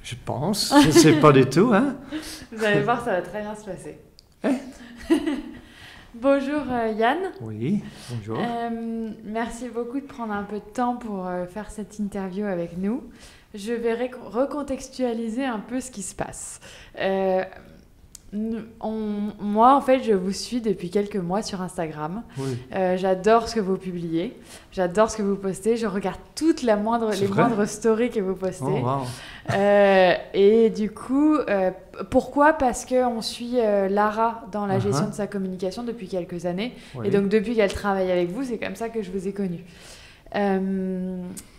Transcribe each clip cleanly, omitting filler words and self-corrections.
Je pense, je ne sais pas du tout. Hein. Vous allez voir, ça va très bien se passer. Eh? Bonjour Yann. Oui, bonjour. Merci beaucoup de prendre un peu de temps pour faire cette interview avec nous. Je vais recontextualiser un peu ce qui se passe. Moi, en fait, je vous suis depuis quelques mois sur Instagram. Oui. J'adore ce que vous publiez. J'adore ce que vous postez. Je regarde toutes les moindres stories que vous postez. Oh, wow. Et du coup, pourquoi? Parce qu'on suit Lara dans la gestion de sa communication depuis quelques années. Oui. Et donc, depuis qu'elle travaille avec vous, c'est comme ça que je vous ai connu.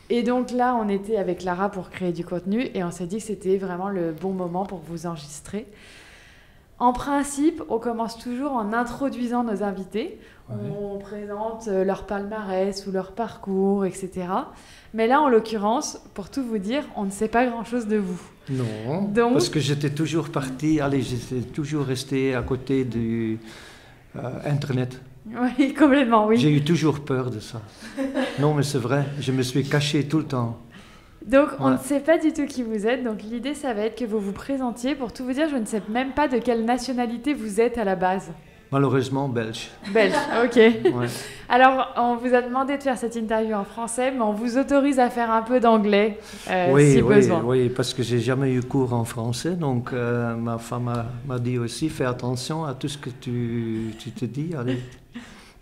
Et donc là, on était avec Lara pour créer du contenu et on s'est dit que c'était vraiment le bon moment pour vous enregistrer. En principe, on commence toujours en introduisant nos invités. Ouais. On présente leur palmarès ou leur parcours, etc. Mais là, en l'occurrence, pour tout vous dire, on ne sait pas grand-chose de vous. Non, donc, parce que j'étais toujours j'étais toujours resté à côté du Internet. Oui, complètement, oui. J'ai eu toujours peur de ça. Non, mais c'est vrai, je me suis caché tout le temps. Donc, on ne sait pas du tout qui vous êtes. Donc, l'idée, ça va être que vous vous présentiez. Pour tout vous dire, je ne sais même pas de quelle nationalité vous êtes à la base. Malheureusement, belge. Belge, ok. Ouais. Alors, on vous a demandé de faire cette interview en français, mais on vous autorise à faire un peu d'anglais, si besoin. Oui, parce que j'ai jamais eu cours en français. Donc, ma femme m'a dit aussi, fais attention à tout ce que tu te dis. Allez.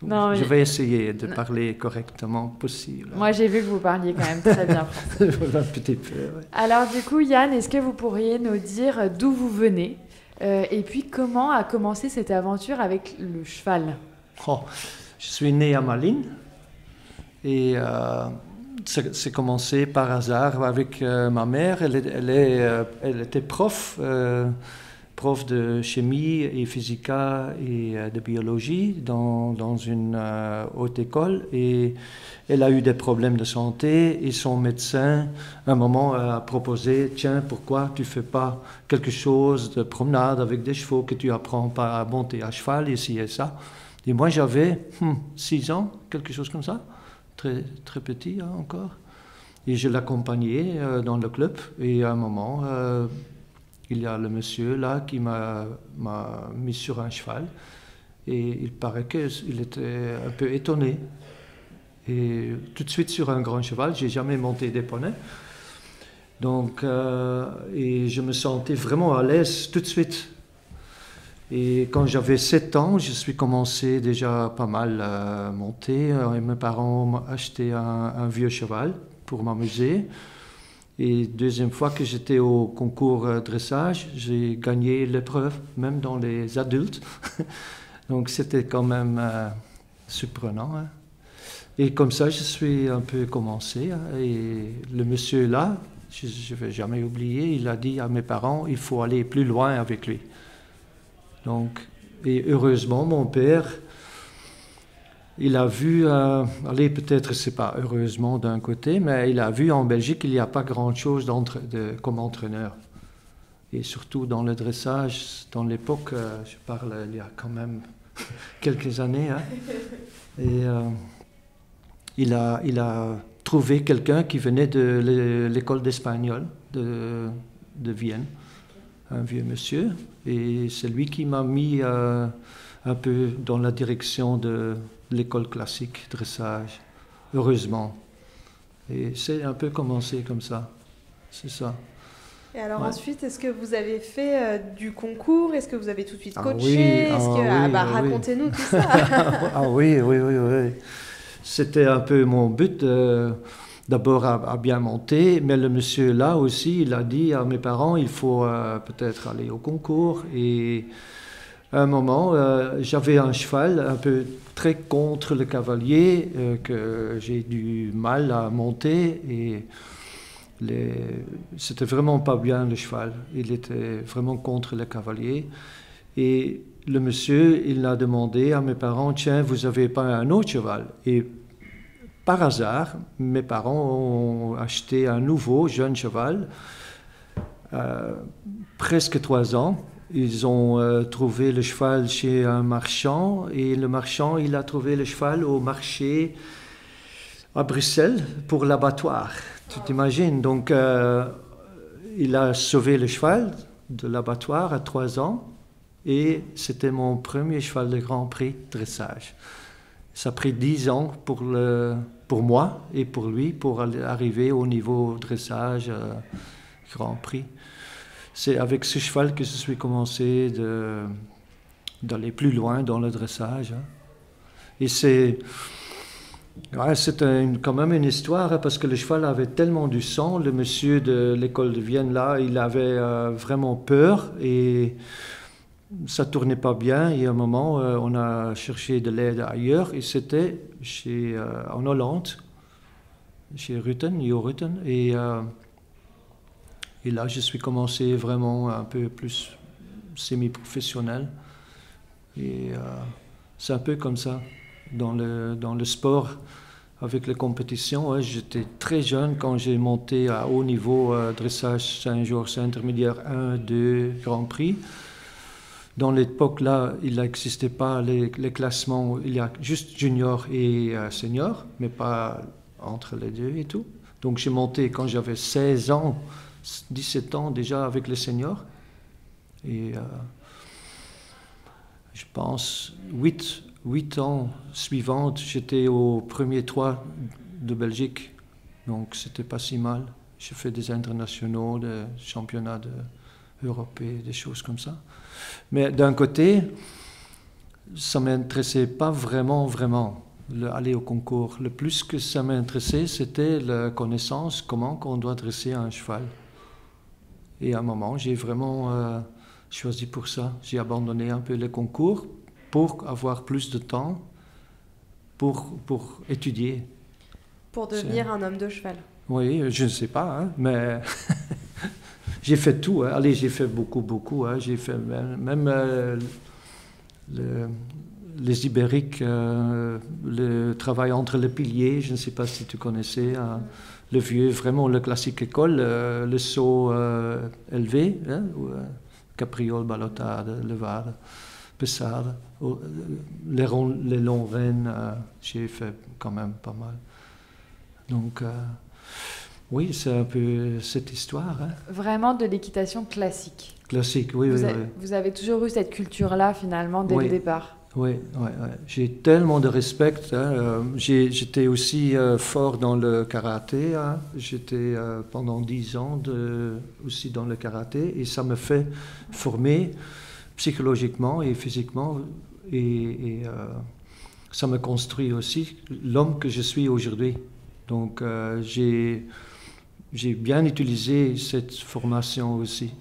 Non, je vais essayer de parler correctement possible. Moi, j'ai vu que vous parliez quand même très bien français. Un petit peu, oui. Alors, du coup, Yann, est-ce que vous pourriez nous dire d'où vous venez et puis comment a commencé cette aventure avec le cheval? Je suis né à Malines et c'est commencé par hasard avec ma mère. Elle était prof de chimie et physique et de biologie dans une haute école et elle a eu des problèmes de santé et son médecin à un moment a proposé, tiens, pourquoi tu fais pas quelque chose de promenade avec des chevaux, que tu apprends pas à monter à cheval ici et ça. Et moi j'avais 6 ans, quelque chose comme ça, très, très petit encore, et je l'accompagnais dans le club et à un moment il y a le monsieur là qui m'a mis sur un cheval et il paraît qu'il était un peu étonné. Et tout de suite sur un grand cheval, j'ai jamais monté des poneys. Donc, et je me sentais vraiment à l'aise tout de suite. Et quand j'avais 7 ans, je suis commencé déjà pas mal à monter. Et mes parents m'ont acheté un vieux cheval pour m'amuser. Et deuxième fois que j'étais au concours dressage, j'ai gagné l'épreuve, même dans les adultes. Donc c'était quand même surprenant. Hein. Et comme ça, je suis un peu commencé. Hein. Et le monsieur là, je ne vais jamais oublier, il a dit à mes parents, il faut aller plus loin avec lui. Donc, et heureusement, mon père, il a vu, allez, peut-être c'est pas heureusement d'un côté, mais il a vu en Belgique qu'il n'y a pas grand-chose comme entraîneur. Et surtout dans le dressage, dans l'époque, je parle il y a quand même quelques années, hein, et il a trouvé quelqu'un qui venait de l'école d'espagnol de Vienne, un vieux monsieur, et c'est lui qui m'a mis un peu dans la direction de l'école classique, dressage, heureusement. Et c'est un peu commencé comme ça, c'est ça. Et alors ensuite, est-ce que vous avez fait du concours? Est-ce que vous avez tout de suite coaché? Racontez-nous tout ça. Oui. C'était un peu mon but, d'abord à bien monter, mais le monsieur là aussi, il a dit à mes parents, il faut peut-être aller au concours. Et à un moment, j'avais un cheval un peu très contre le cavalier, que j'ai du mal à monter, et c'était vraiment pas bien le cheval. Il était vraiment contre le cavalier. Et le monsieur, il a demandé à mes parents, tiens, vous n'avez pas un autre cheval? Et par hasard, mes parents ont acheté un nouveau jeune cheval, presque 3 ans. Ils ont trouvé le cheval chez un marchand et le marchand, il a trouvé le cheval au marché à Bruxelles pour l'abattoir. Tu t'imagines? Donc, il a sauvé le cheval de l'abattoir à 3 ans et c'était mon premier cheval de Grand Prix dressage. Ça a pris 10 ans pour moi et pour lui pour arriver au niveau dressage Grand Prix. C'est avec ce cheval que je suis commencé d'aller plus loin dans le dressage. Hein. Et c'est quand même une histoire parce que le cheval avait tellement du sang. Le monsieur de l'école de Vienne, là, il avait vraiment peur et ça tournait pas bien. Et à un moment, on a cherché de l'aide ailleurs et c'était en Hollande, chez Jo Rutten. Et là, je suis commencé vraiment un peu plus semi-professionnel. Et c'est un peu comme ça. Dans le sport, avec les compétitions, ouais, j'étais très jeune quand j'ai monté à haut niveau dressage Saint-Georges intermédiaire 1, 2, Grand Prix. Dans l'époque là, il n'existait pas les classements, il y a juste junior et senior, mais pas entre les deux et tout. Donc j'ai monté quand j'avais 16 ans, 17 ans déjà avec les seniors. Et je pense 8 ans suivantes, j'étais au premier 3 de Belgique, donc c'était pas si mal. J'ai fait des internationaux, des championnats européens, des choses comme ça. Mais d'un côté, ça ne m'intéressait pas vraiment, aller au concours. Le plus que ça m'intéressait, c'était la connaissance, comment on doit dresser un cheval. Et à un moment, j'ai vraiment choisi pour ça. J'ai abandonné un peu les concours pour avoir plus de temps pour étudier. Pour devenir un homme de cheval. Oui, je ne sais pas, hein, mais j'ai fait tout. Hein. Allez, j'ai fait beaucoup. Hein. J'ai fait même les ibériques, le travail entre les piliers, je ne sais pas si tu connaissais, hein, le vieux, vraiment le classique école, le saut élevé, hein, capriole, ballotade, levade. Pessade, les longs rennes, j'ai fait quand même pas mal. Donc, oui, c'est un peu cette histoire. Hein. Vraiment de l'équitation classique. Classique, oui. Vous avez toujours eu cette culture-là, finalement, dès le départ. Oui. J'ai tellement de respect. Hein. J'étais aussi fort dans le karaté. Hein. J'étais pendant 10 ans aussi dans le karaté et ça me fait former psychologiquement et physiquement, et ça me construit aussi l'homme que je suis aujourd'hui. Donc j'ai bien utilisé cette formation aussi.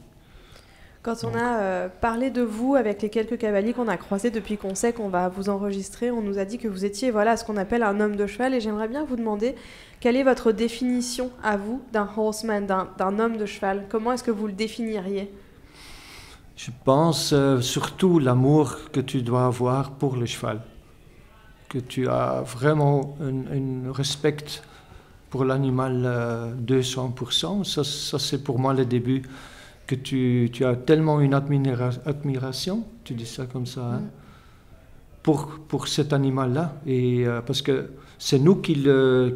Quand on a parlé de vous avec les quelques cavaliers qu'on a croisés depuis qu'on sait qu'on va vous enregistrer, on nous a dit que vous étiez ce qu'on appelle un homme de cheval, et j'aimerais bien vous demander quelle est votre définition à vous d'un horseman, d'un homme de cheval. Comment est-ce que vous le définiriez ? Je pense surtout l'amour que tu dois avoir pour le cheval, que tu as vraiment un respect pour l'animal 200%. Ça c'est pour moi le début, que tu as tellement une admiration, tu dis ça comme ça, hein, pour cet animal-là, et parce que c'est nous qui le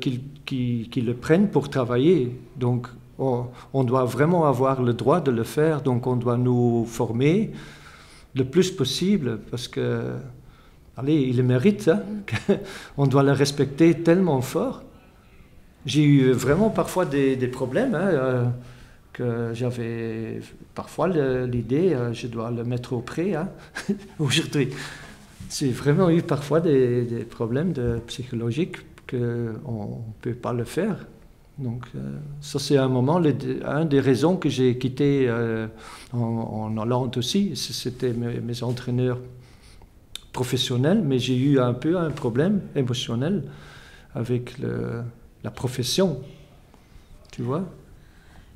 prennent pour travailler, donc on doit vraiment avoir le droit de le faire, donc on doit nous former le plus possible, parce que, allez, il le mérite, hein, on doit le respecter tellement fort. J'ai eu vraiment parfois des problèmes, hein, que j'avais parfois l'idée, je dois le mettre au pré, hein, aujourd'hui. J'ai vraiment eu parfois des problèmes psychologiques qu'on ne peut pas le faire. Donc ça c'est un des raisons que j'ai quitté en Hollande aussi. C'était mes entraîneurs professionnels, mais j'ai eu un peu un problème émotionnel avec la profession, tu vois.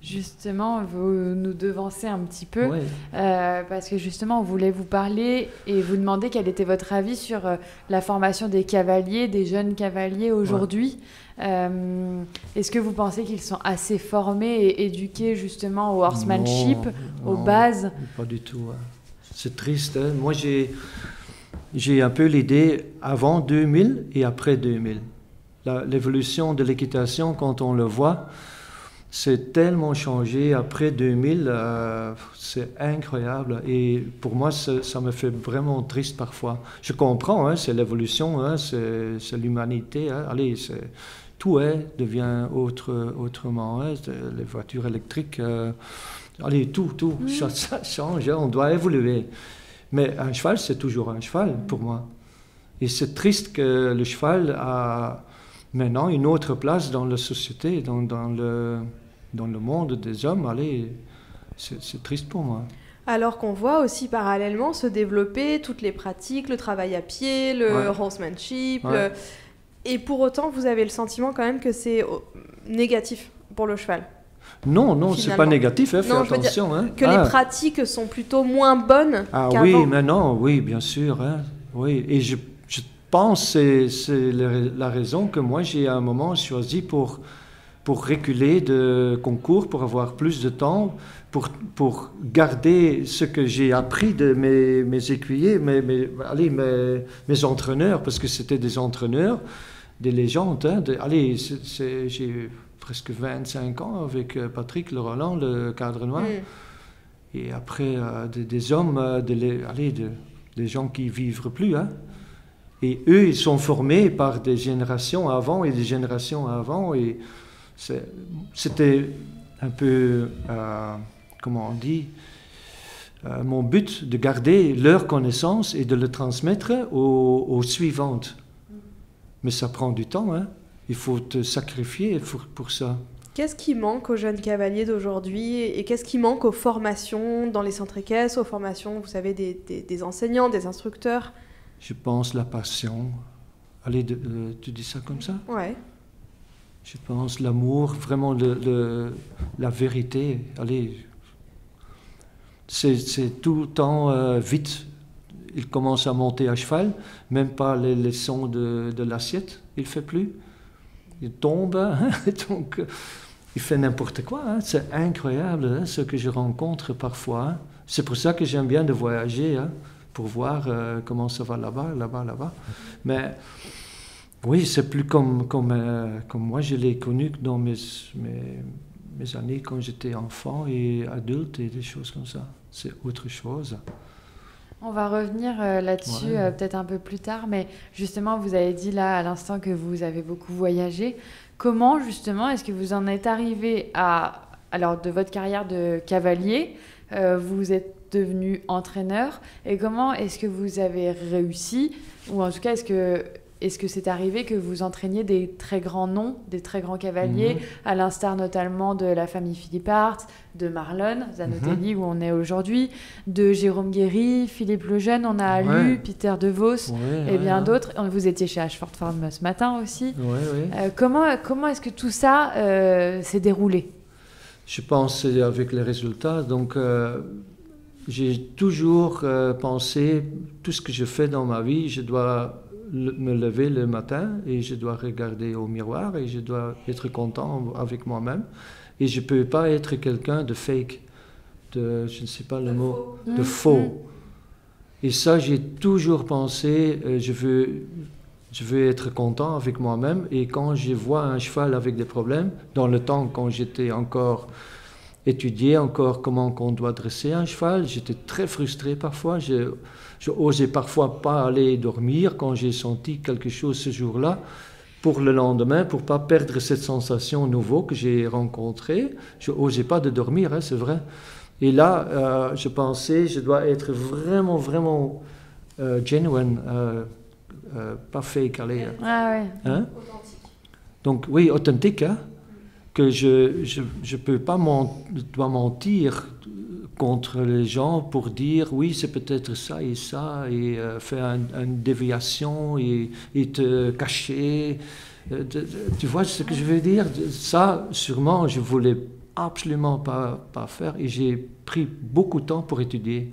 Justement, vous nous devancez un petit peu, parce que justement, on voulait vous parler et vous demander quel était votre avis sur la formation des cavaliers, des jeunes cavaliers aujourd'hui. Est-ce que vous pensez qu'ils sont assez formés et éduqués justement au horsemanship, aux bases ? Pas du tout. Hein. C'est triste. Hein. Moi, j'ai un peu l'idée avant 2000 et après 2000. L'évolution de l'équitation, quand on le voit, c'est tellement changé après 2000, c'est incroyable. Et pour moi, ça me fait vraiment triste parfois. Je comprends, hein, c'est l'évolution, hein, c'est l'humanité. Hein. Allez, tout devient autrement. Hein, les voitures électriques, allez, tout, ça change, hein, on doit évoluer. Mais un cheval, c'est toujours un cheval pour moi. Et c'est triste que le cheval a maintenant une autre place dans la société, dans le monde des hommes. Allez, c'est triste pour moi. Alors qu'on voit aussi parallèlement se développer toutes les pratiques, le travail à pied, le horsemanship. Et pour autant, vous avez le sentiment quand même que c'est négatif pour le cheval. Non, c'est pas négatif, hein, fais attention. Hein. Que les pratiques sont plutôt moins bonnes qu'avant. Oui, maintenant, oui, bien sûr. Hein, oui. Et je pense que c'est la raison que moi, j'ai à un moment choisi pour reculer de concours, pour avoir plus de temps, pour garder ce que j'ai appris de mes écuyers, mes entraîneurs, parce que c'était des entraîneurs, des légendes. Hein, j'ai presque 25 ans avec Patrick Le Roland, le cadre noir. Et après, des hommes, des gens qui ne vivent plus. Hein. Et eux, ils sont formés par des générations avant et des générations avant. Et c'était un peu, comment on dit, mon but de garder leur connaissance et de le transmettre aux suivantes. Mais ça prend du temps, hein. Il faut te sacrifier pour ça. Qu'est-ce qui manque aux jeunes cavaliers d'aujourd'hui et qu'est-ce qui manque aux formations dans les centres équestres, aux formations, vous savez, des enseignants, des instructeurs? Je pense la passion. Allez, tu dis ça comme ça? Ouais. Je pense l'amour, vraiment la vérité. Allez, c'est tout le temps vite. Il commence à monter à cheval, même pas les leçons de l'assiette, il ne fait plus. Il tombe, hein, donc il fait n'importe quoi. Hein. C'est incroyable hein, ce que je rencontre parfois. Hein. C'est pour ça que j'aime bien de voyager, hein, pour voir comment ça va là-bas. Mais oui, c'est plus comme moi je l'ai connu dans mes années quand j'étais enfant et adulte et des choses comme ça. C'est autre chose. On va revenir là-dessus peut-être un peu plus tard, mais justement, vous avez dit là à l'instant que vous avez beaucoup voyagé. Comment, justement, est-ce que vous en êtes arrivé alors de votre carrière de cavalier, vous êtes devenu entraîneur, et comment est-ce que vous avez réussi, ou en tout cas, est-ce que c'est arrivé que vous entraîniez des très grands noms, des très grands cavaliers, à l'instar notamment de la famille Philippart, de Marlon Zanotelli, où on est aujourd'hui, de Jérôme Guéry, Philippe Lejeune, on a lu, Peter De Vos, et bien d'autres. Vous étiez chez Ashford Farm ce matin aussi. Comment est-ce que tout ça s'est déroulé? Je pense avec les résultats. Donc, j'ai toujours pensé, tout ce que je fais dans ma vie, je dois me lever le matin et je dois regarder au miroir et je dois être content avec moi-même. Et je ne peux pas être quelqu'un de fake, je ne sais pas le mot, de faux. Et ça, j'ai toujours pensé, je veux être content avec moi-même. Et quand je vois un cheval avec des problèmes, dans le temps quand j'étais encore étudié, encore comment on doit dresser un cheval, j'étais très frustré parfois. Je osais parfois pas aller dormir quand j'ai senti quelque chose ce jour-là, pour le lendemain, pour pas perdre cette sensation nouveau que j'ai rencontrée. Je osais pas de dormir, hein, c'est vrai. Et là, je pensais, je dois être vraiment, vraiment genuine, pas fake, allez. Ah ouais. Hein? Authentique. Donc oui, authentique, hein? Que je peux pas dois mentir contre les gens pour dire oui, c'est peut-être ça et faire une déviation et te cacher. Tu vois ce que je veux dire? Ça, sûrement, je voulais absolument pas faire et j'ai pris beaucoup de temps pour étudier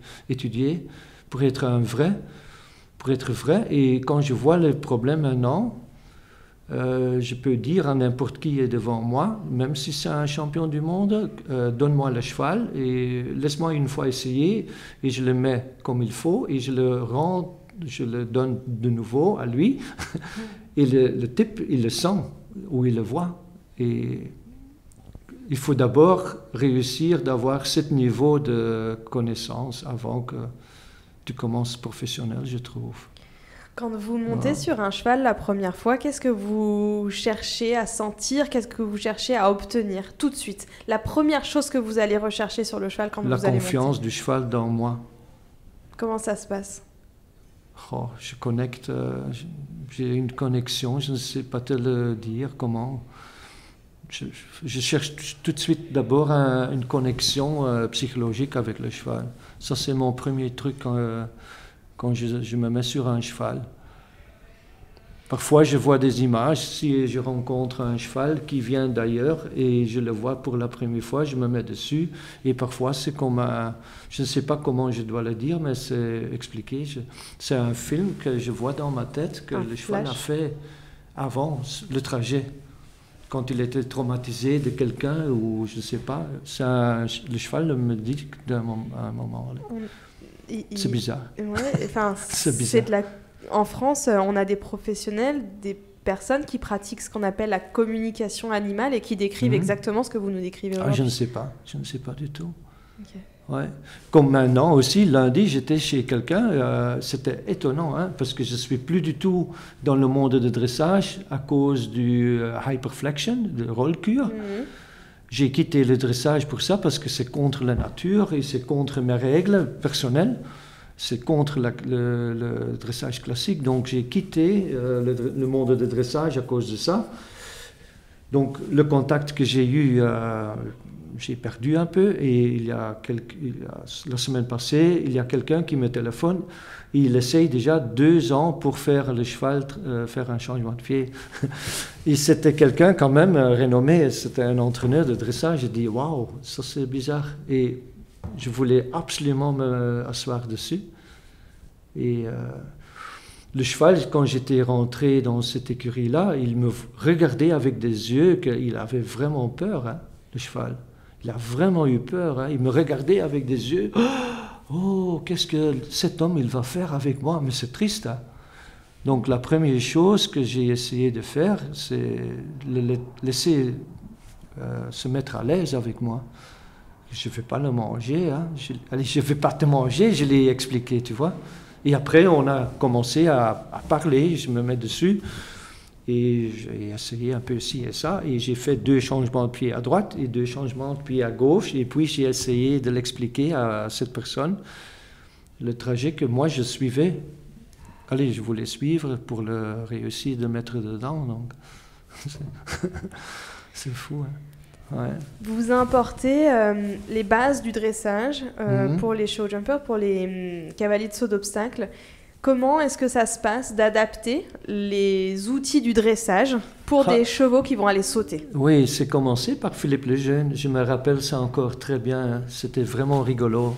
pour être vrai. Et quand je vois les problèmes maintenant, je peux dire à n'importe qui est devant moi, même si c'est un champion du monde, donne-moi le cheval et laisse-moi une fois essayer et je le mets comme il faut et je le donne de nouveau à lui et le type, il le sent ou il le voit. Et il faut d'abord réussir d'avoir ce niveau de connaissance avant que tu commences professionnel, je trouve. Quand vous montez sur un cheval la première fois, qu'est-ce que vous cherchez à sentir? Qu'est-ce que vous cherchez à obtenir tout de suite? La première chose que vous allez rechercher sur le cheval quand vous allez monter. La confiance du cheval dans moi. Comment ça se passe? Oh, je connecte, j'ai une connexion, je ne sais pas te le dire comment. Je cherche tout de suite d'abord une connexion psychologique avec le cheval. Ça, c'est mon premier truc quand je me mets sur un cheval. Parfois, je vois des images, si je rencontre un cheval qui vient d'ailleurs et je le vois pour la première fois, je me mets dessus. Et parfois, c'est comme je ne sais pas comment je dois le dire, mais c'est expliqué. C'est un film que je vois dans ma tête que le cheval a fait avant le trajet. Quand il était traumatisé de quelqu'un ou je ne sais pas. Le cheval me dit à un moment. C'est bizarre. Ouais, c'est bizarre. En France, on a des professionnels, des personnes qui pratiquent ce qu'on appelle la communication animale et qui décrivent exactement ce que vous nous décrivez aujourd'hui. Je ne sais pas du tout. Okay. Ouais. Comme maintenant aussi, lundi, j'étais chez quelqu'un, c'était étonnant, hein, parce que je ne suis plus du tout dans le monde de dressage à cause du hyperflexion, de roll-cure. J'ai quitté le dressage pour ça, parce que c'est contre la nature et c'est contre mes règles personnelles. C'est contre le dressage classique, donc j'ai quitté le monde de dressage à cause de ça. Donc le contact que j'ai eu, j'ai perdu un peu, et la semaine passée, il y a quelqu'un qui me téléphone, et il essaye déjà 2 ans pour faire le cheval, faire un changement de pied. Et c'était quelqu'un quand même renommé, c'était un entraîneur de dressage. J'ai dit, waouh, ça c'est bizarre. Et je voulais absolument m'asseoir dessus. Et le cheval, quand j'étais rentré dans cette écurie-là, il me regardait avec des yeux qu'il avait vraiment peur, hein, le cheval. Il a vraiment eu peur. Hein. Il me regardait avec des yeux. Oh, qu'est-ce que cet homme il va faire avec moi? Mais c'est triste. Hein. Donc la première chose que j'ai essayé de faire, c'est le laisser se mettre à l'aise avec moi. Je ne vais pas le manger. Hein. Je ne vais pas te manger, je l'ai expliqué, tu vois. Et après, on a commencé à parler, je me mets dessus. Et j'ai essayé un peu ci et ça. Et j'ai fait 2 changements de pied à droite et 2 changements de pied à gauche. Et puis, j'ai essayé de l'expliquer à cette personne, le trajet que moi, je suivais. Allez, je voulais suivre pour le réussir de mettre dedans. Donc, c'est fou, hein. Ouais. Vous importez les bases du dressage pour les show jumpers, pour les cavaliers de saut d'obstacles. Comment est-ce que ça se passe d'adapter les outils du dressage pour des chevaux qui vont aller sauter? Oui, c'est commencé par Philippe Lejeune. Je me rappelle ça encore très bien. C'était vraiment rigolo.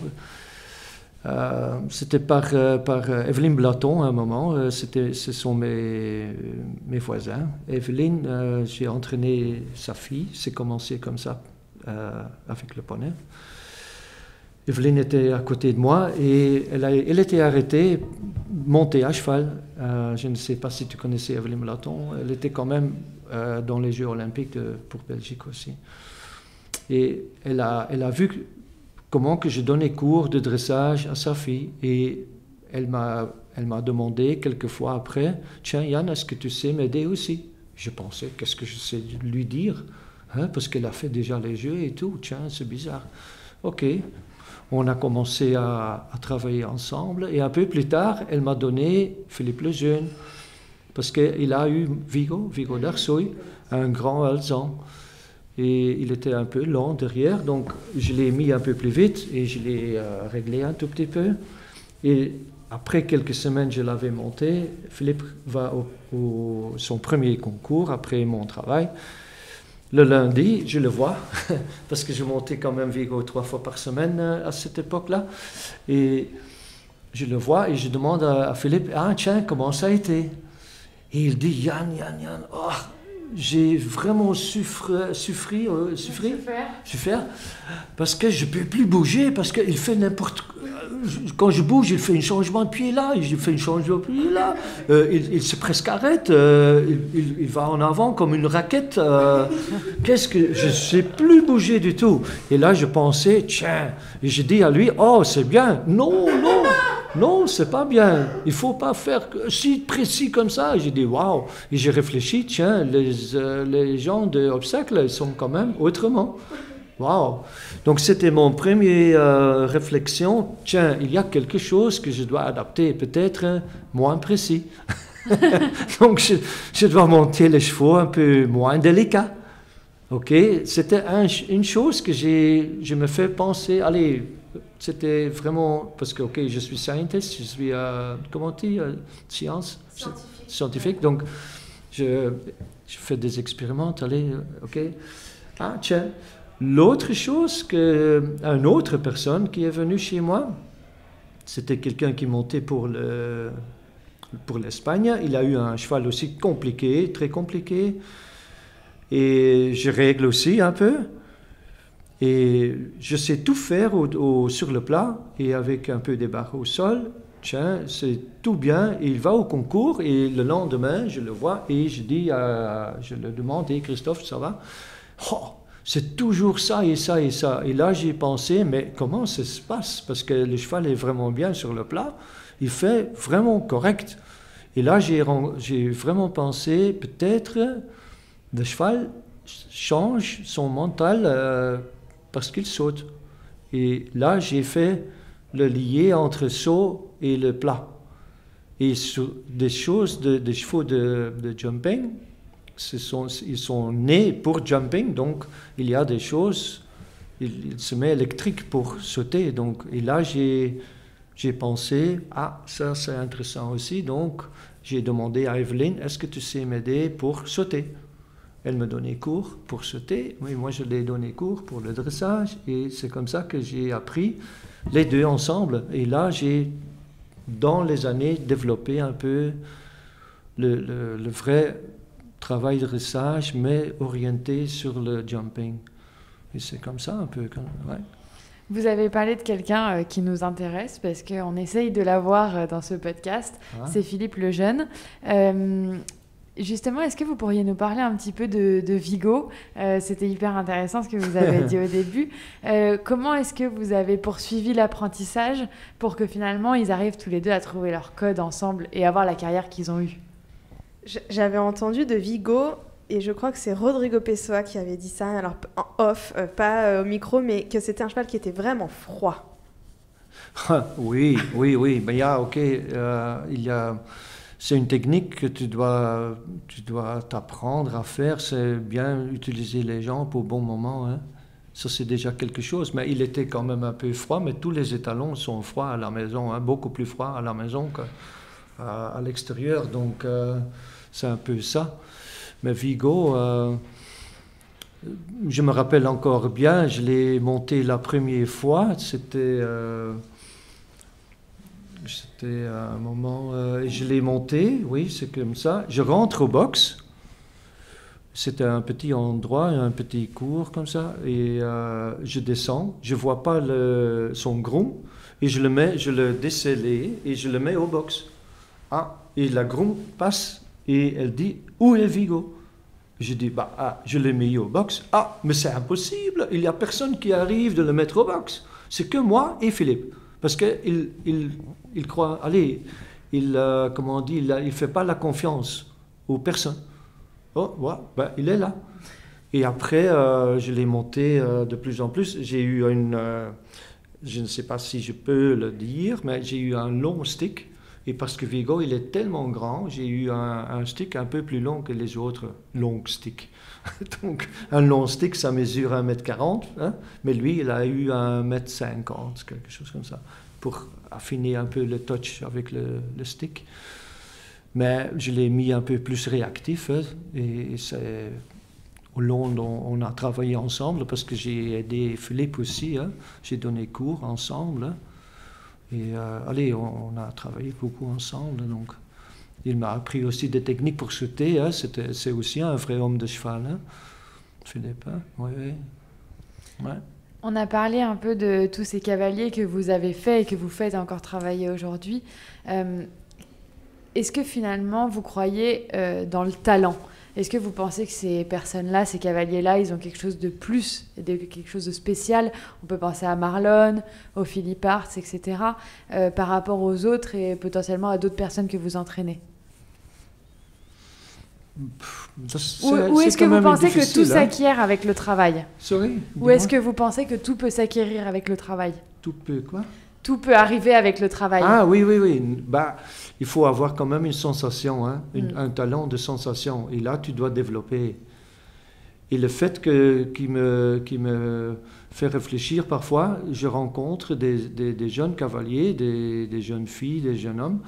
C'était par Evelyne Blaton à un moment. Ce sont mes voisins. Evelyne, j'ai entraîné sa fille. C'est commencé comme ça avec le poney. Evelyne était à côté de moi et elle était arrêtée, montée à cheval. Je ne sais pas si tu connaissais Evelyne Blaton. Elle était quand même dans les Jeux olympiques pour Belgique aussi. Et elle a vu comment que je donnais cours de dressage à sa fille. Et elle m'a demandé quelques fois après, « Tiens, Yann, est-ce que tu sais m'aider aussi ?» Je pensais, qu'est-ce que je sais lui dire, hein, parce qu'elle a fait déjà les jeux et tout. Tiens, c'est bizarre. Ok, on a commencé à travailler ensemble. Et un peu plus tard, elle m'a donné Philippe Lejeune, parce qu'il a eu Vigo d'Arsoy, un grand alezan. Et il était un peu lent derrière, donc je l'ai mis un peu plus vite et je l'ai réglé un tout petit peu. Et après quelques semaines, je l'avais monté. Philippe va son premier concours après mon travail. Le lundi, je le vois, parce que je montais quand même Vigo 3 fois par semaine à cette époque-là. Et je le vois et je demande à Philippe, « Ah tiens, comment ça a été ?» Et il dit, « Yann, oh, j'ai vraiment souffert parce que je ne peux plus bouger, parce qu'il fait n'importe quoi. quand je bouge, il fait un changement de pied là, il fait un changement de pied là. Il se presque arrête, il va en avant comme une raquette. Qu'est-ce que... Je ne sais plus bouger du tout. Et là, je pensais, tiens, et j'ai dit à lui, oh, c'est bien. Non, non, non, c'est pas bien. Il faut pas faire si précis comme ça. Et j'ai dit, waouh. Et j'ai réfléchi, tiens, les gens d'obstacles, ils sont quand même autrement. Waouh! Donc c'était mon premier réflexion. Tiens, il y a quelque chose que je dois adapter, peut-être moins précis. Donc je dois monter les chevaux un peu moins délicats. Ok? C'était une chose que je me fais penser. Allez, c'était vraiment parce que ok, je suis scientist, je suis comment on dit, scientifique. Donc je fais des expériments. Allez, ok? Ah tiens. L'autre chose, une autre personne qui est venue chez moi, c'était quelqu'un qui montait pour l'Espagne. Il a eu un cheval aussi compliqué, très compliqué. Et je règle aussi un peu. Et je sais tout faire sur le plat et avec un peu des barres au sol. Tiens, c'est tout bien. Et il va au concours et le lendemain, je le vois et je le demande, hey, Christophe, ça va? Oh, c'est toujours ça et ça et ça. Et là, j'ai pensé, mais comment ça se passe? Parce que le cheval est vraiment bien sur le plat. Il fait vraiment correct. Et là, j'ai vraiment pensé, peut-être, le cheval change son mental parce qu'il saute. Et là, j'ai fait le lien entre saut et le plat. Et sur des choses, des chevaux de jumping, ils sont nés pour jumping, donc il y a des choses, il se met électrique pour sauter. Donc, et là, j'ai pensé, ah, ça c'est intéressant aussi, donc j'ai demandé à Evelyne, est-ce que tu sais m'aider pour sauter? Elle me donnait cours pour sauter, oui, moi je l'ai donné cours pour le dressage, et c'est comme ça que j'ai appris les deux ensemble. Et là, j'ai, dans les années, développé un peu le vrai travail de dressage, mais orienté sur le jumping. Et c'est comme ça un peu. Ouais. Vous avez parlé de quelqu'un qui nous intéresse, parce qu'on essaye de l'avoir dans ce podcast. Ah. C'est Philippe Lejeune. Justement, est-ce que vous pourriez nous parler un petit peu de Vigo? C'était hyper intéressant ce que vous avez dit au début. Comment est-ce que vous avez poursuivi l'apprentissage pour que finalement, ils arrivent tous les deux à trouver leur code ensemble et avoir la carrière qu'ils ont eue? J'avais entendu de Vigo, et je crois que c'est Rodrigo Pessoa qui avait dit ça, alors en off, pas au micro, mais que c'était un cheval qui était vraiment froid. Oui. Mais c'est une technique que tu dois t'apprendre à faire, c'est bien utiliser les jambes au bon moment. Hein. Ça, c'est déjà quelque chose. Mais il était quand même un peu froid, mais tous les étalons sont froids à la maison, hein, beaucoup plus froids à la maison qu'à l'extérieur. Donc, c'est un peu ça. Mais Vigo, je me rappelle encore bien, je l'ai monté la première fois, c'était un moment, je l'ai monté, oui, c'est comme ça. Je rentre au box, c'était un petit endroit, un petit cours comme ça, et je descends, je ne vois pas son groom, et je le décèle et je le mets au box. Ah, et la groom passe, et elle dit, où est Vigo? Je dis, je l'ai mis au box. Ah, mais c'est impossible, il n'y a personne qui arrive de le mettre au box. C'est que moi et Philippe. Parce qu'il croit, allez, comment on dit, il ne fait pas la confiance aux personnes. Oh, ouais, il est là. Et après, je l'ai monté de plus en plus. J'ai eu je ne sais pas si je peux le dire, mais j'ai eu un long stick. Et parce que Vigo, il est tellement grand, j'ai eu un stick un peu plus long que les autres longs sticks. Donc, un long stick, ça mesure 1m40, hein, mais lui, il a eu 1m50, quelque chose comme ça, pour affiner un peu le touch avec le stick. Mais je l'ai mis un peu plus réactif, hein, et c'est au long on a travaillé ensemble, parce que j'ai aidé Philippe aussi, hein, j'ai donné cours ensemble, hein. Et on a travaillé beaucoup ensemble, donc il m'a appris aussi des techniques pour sauter, hein. C'est aussi un vrai homme de cheval, hein, Philippe, hein. Oui. On a parlé un peu de tous ces cavaliers que vous avez faits et que vous faites encore travailler aujourd'hui. Est-ce que finalement vous croyez dans le talent ? Est-ce que vous pensez que ces personnes-là, ces cavaliers-là, ils ont quelque chose de plus, quelque chose de spécial ? On peut penser à Marlon, au Philippe Arts, etc. Par rapport aux autres et potentiellement à d'autres personnes que vous entraînez. Ou est-ce que vous pensez que tout s'acquiert avec le travail ? Ou est-ce que vous pensez que tout peut s'acquérir avec le travail ? Tout peut quoi ? Tout peut arriver avec le travail. Ah oui. Bah, il faut avoir quand même une sensation, hein, un talent de sensation. Et là, tu dois développer. Et le fait qui me fait réfléchir parfois, je rencontre des jeunes cavaliers, des jeunes filles, des jeunes hommes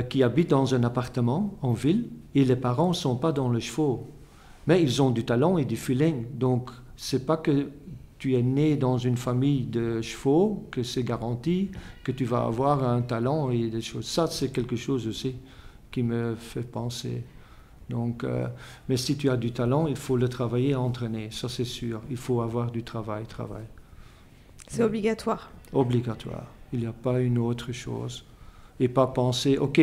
qui habitent dans un appartement en ville et les parents ne sont pas dans le chevaux. Mais ils ont du talent et du feeling. Donc, c'est pas que tu es né dans une famille de chevaux, que c'est garanti, que tu vas avoir un talent et des choses. Ça, c'est quelque chose aussi qui me fait penser. Donc, mais si tu as du talent, il faut le travailler, entraîner. Ça, c'est sûr. Il faut avoir du travail. C'est obligatoire. Obligatoire. Il n'y a pas une autre chose. Et pas penser, ok,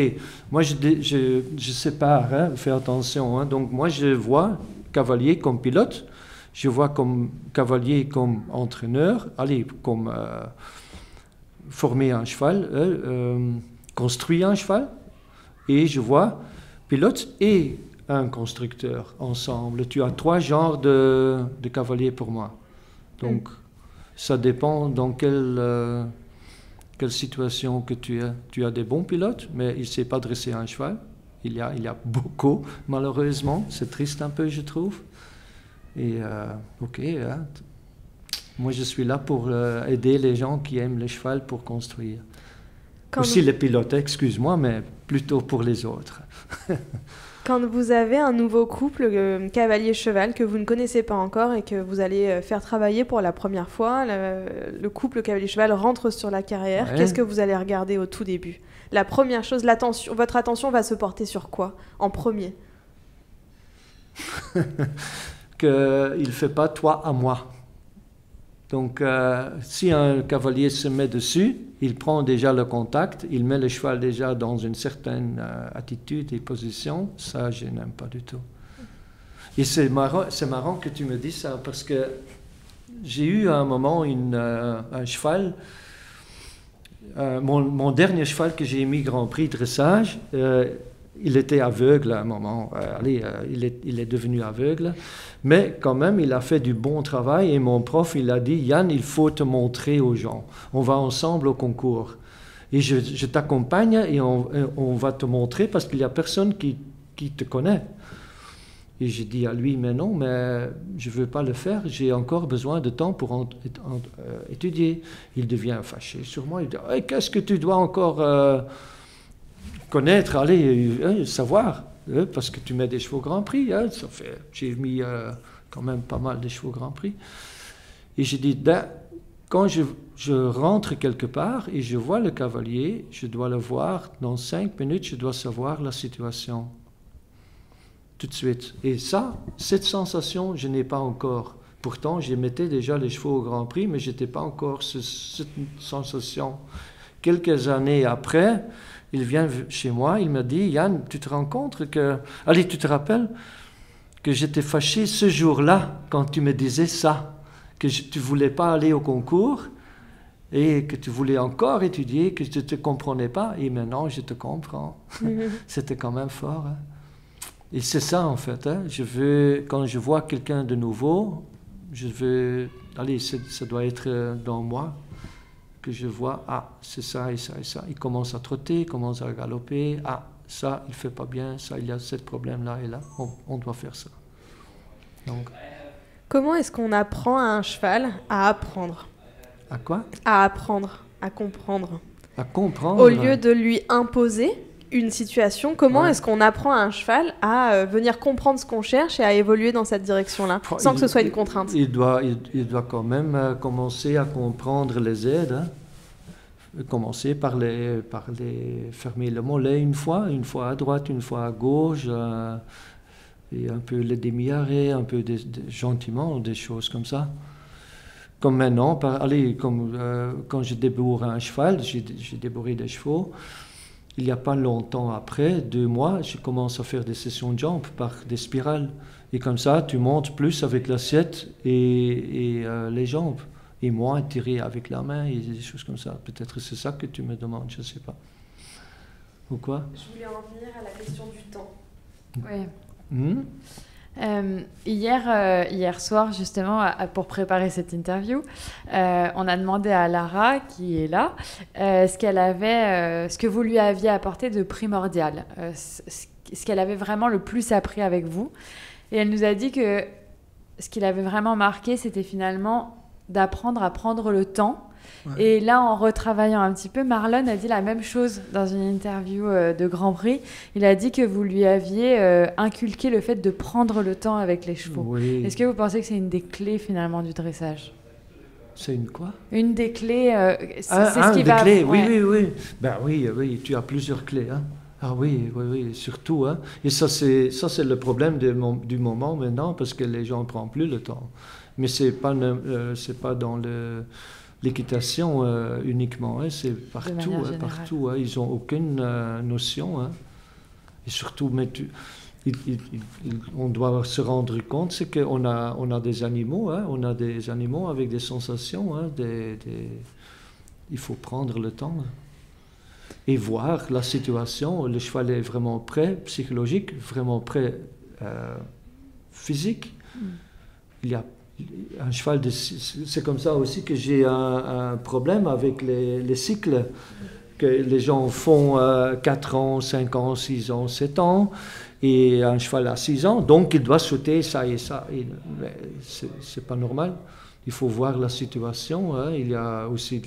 moi je sépare, hein, fais attention. Hein. Donc, moi, je vois cavalier comme pilote. Je vois comme cavalier, comme entraîneur, comme former un cheval, construire un cheval, et je vois pilote et un constructeur ensemble. Tu as 3 genres de cavaliers pour moi. Donc, ça dépend dans quelle situation que tu es. Tu as des bons pilotes, mais il ne sait pas dresser un cheval. Il y a beaucoup, malheureusement. C'est triste un peu, je trouve. Et ok, hein. Moi je suis là pour aider les gens qui aiment le cheval pour construire. Aussi les pilotes, excuse-moi, mais plutôt pour les autres. Quand vous avez un nouveau couple, cavalier-cheval, que vous ne connaissez pas encore et que vous allez faire travailler pour la première fois, le couple cavalier-cheval rentre sur la carrière, qu'est-ce que vous allez regarder au tout début ? La première chose, votre attention va se porter sur quoi en premier ? Qu'il ne fait pas toi à moi. Donc, si un cavalier se met dessus, il prend déjà le contact, il met le cheval déjà dans une certaine attitude et position, ça, je n'aime pas du tout. Et c'est marrant que tu me dises ça, parce que j'ai eu à un moment un cheval, mon dernier cheval que j'ai mis Grand Prix dressage, il était aveugle à un moment, il est devenu aveugle, mais quand même il a fait du bon travail et mon prof il a dit « Yann, il faut te montrer aux gens, on va ensemble au concours et je t'accompagne et on va te montrer parce qu'il n'y a personne qui te connaît ». Et j'ai dit à lui « Mais non, mais je ne veux pas le faire, j'ai encore besoin de temps pour étudier ». Il devient fâché sur moi, il dit hey, « Qu'est-ce que tu dois encore connaître, savoir, parce que tu mets des chevaux Grand Prix, hein, j'ai mis quand même pas mal de chevaux Grand Prix. Et j'ai dit, quand je rentre quelque part et je vois le cavalier, je dois le voir, dans 5 minutes, je dois savoir la situation, tout de suite. Et cette sensation, je n'ai pas encore. Pourtant, je mettais déjà les chevaux au Grand Prix, mais je n'étais pas encore cette sensation. Quelques années après, il vient chez moi, il m'a dit, Yann, tu te rends compte que... Allez, tu te rappelles que j'étais fâché ce jour-là quand tu me disais ça, que tu ne voulais pas aller au concours et que tu voulais encore étudier, que je ne te comprenais pas, et maintenant je te comprends. C'était quand même fort. Hein. Et c'est ça en fait. Hein. Quand je vois quelqu'un de nouveau, je veux... Allez, ça doit être dans moi. Que je vois, c'est ça et ça et ça. Il commence à trotter, il commence à galoper. Ça, il ne fait pas bien, ça, il y a ce problème-là et là. On doit faire ça. Donc. Comment est-ce qu'on apprend à un cheval à apprendre ? À quoi ? À apprendre, à comprendre. À comprendre ? Au lieu de lui imposer une situation, comment est-ce qu'on apprend à un cheval à venir comprendre ce qu'on cherche et à évoluer dans cette direction-là, sans que ce soit une contrainte ? Il doit quand même commencer à comprendre les aides. Hein. Commencer par les fermer le mollet une fois à droite, une fois à gauche, et un peu les demi-arrêts, un peu gentiment, des choses comme ça. Comme maintenant, quand je débourre un cheval, j'ai débourré des chevaux, il n'y a pas longtemps après, 2 mois, je commence à faire des sessions de jambes par des spirales. Et comme ça, tu montes plus avec l'assiette et les jambes. Et moins tirer avec la main et des choses comme ça. Peut-être c'est ça que tu me demandes, je ne sais pas. Ou quoi? Je voulais en venir à la question du temps. Oui. Hier soir, justement, pour préparer cette interview, on a demandé à Lara, qui est là, ce que vous lui aviez apporté de primordial, ce qu'elle avait vraiment le plus appris avec vous. Et elle nous a dit que ce qui l'avait vraiment marqué, c'était finalement d'apprendre à prendre le temps. Ouais. Et là, en retravaillant un petit peu, Marlon a dit la même chose dans une interview de Grand Prix. Il a dit que vous lui aviez inculqué le fait de prendre le temps avec les chevaux. Oui. Est-ce que vous pensez que c'est une des clés finalement du dressage? C'est une quoi? Une des clés. C'est ce qui va. Clés. Ouais. Oui. Ben oui, tu as plusieurs clés. Hein. Ah oui, surtout. Hein. Et ça, c'est le problème du moment maintenant, parce que les gens ne prennent plus le temps. Mais c'est pas dans l'équitation uniquement, hein, c'est partout. Partout hein, ils n'ont aucune notion. Hein. Et surtout, on doit se rendre compte, c'est qu'on a des animaux, hein, on a des animaux avec des sensations. Hein, il faut prendre le temps et voir la situation. Le cheval est vraiment prêt, psychologique, vraiment prêt, physique. Il y a un cheval, c'est comme ça aussi que j'ai un problème avec les cycles que les gens font 4 ans, 5 ans, 6 ans, 7 ans, et un cheval à 6 ans, donc il doit sauter ça et ça. C'est pas normal. Il faut voir la situation. Hein. Il y a aussi